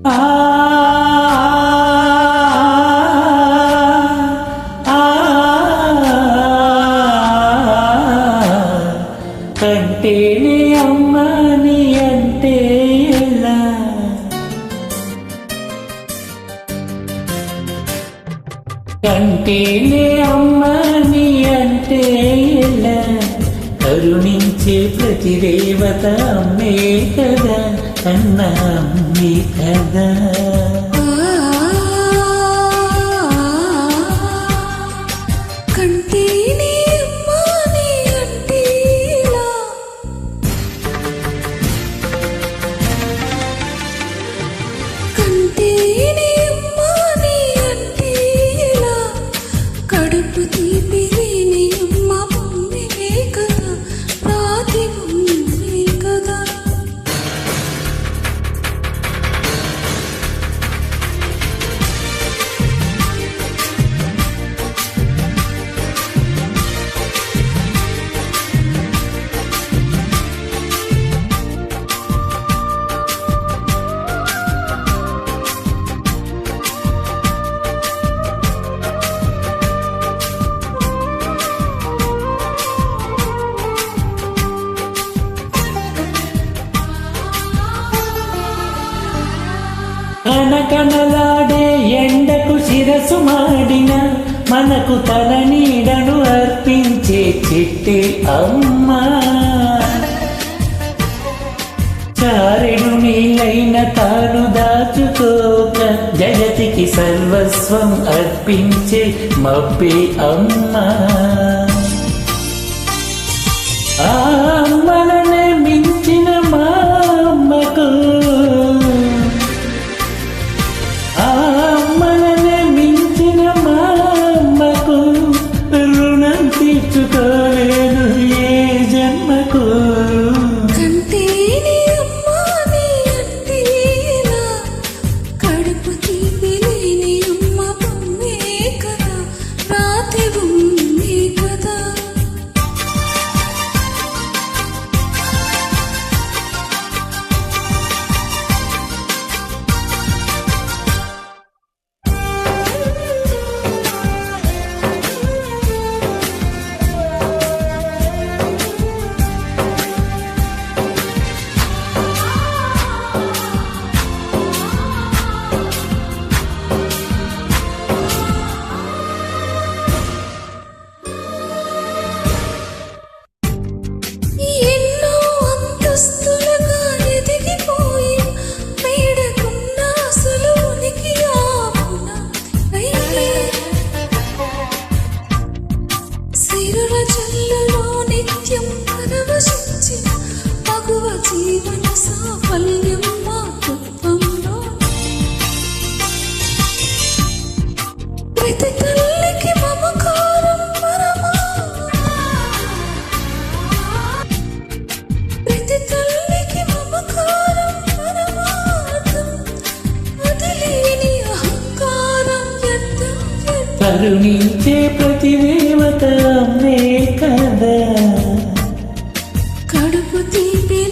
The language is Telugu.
ఆ కంటేనే అమ్మా నీ అంటే ఎలా కంటేనే అమ్మా నీ అంటే ఎలా కరుణించే ప్రతి దేవత అమ్మే కదా కన్నా అమ్మే కదా కనకనలాడే ఎండకు శిరసు మాడిన మనకు తల నీడను అర్పించే చిట్టి అమ్మా చారెడు నీలైన తాను దాచుకోక జగతికి సర్వస్వం అర్పించే మబ్బే అమ్మా ఆ అమ్మలనే మించిన మా అమ్మకు తీర్చుకోలేను ఏ జన్మకు కంటేనే అమ్మా నీ అంటే ఎలా కడుపు తీపి లేని అమ్మ బొమ్మే కదా రాతి బొమ్మే కదా జీవన సాఫల్యం మాతృత్వంలో ప్రతి తల్లికి మమకారం పరమా ప్రతి తల్లికి మమకారం పరమార్థం అది లేని అహంకారం వ్యర్థం కరుణించే ప్రతి దేవత అమ్మే కదా కడుపు తీపి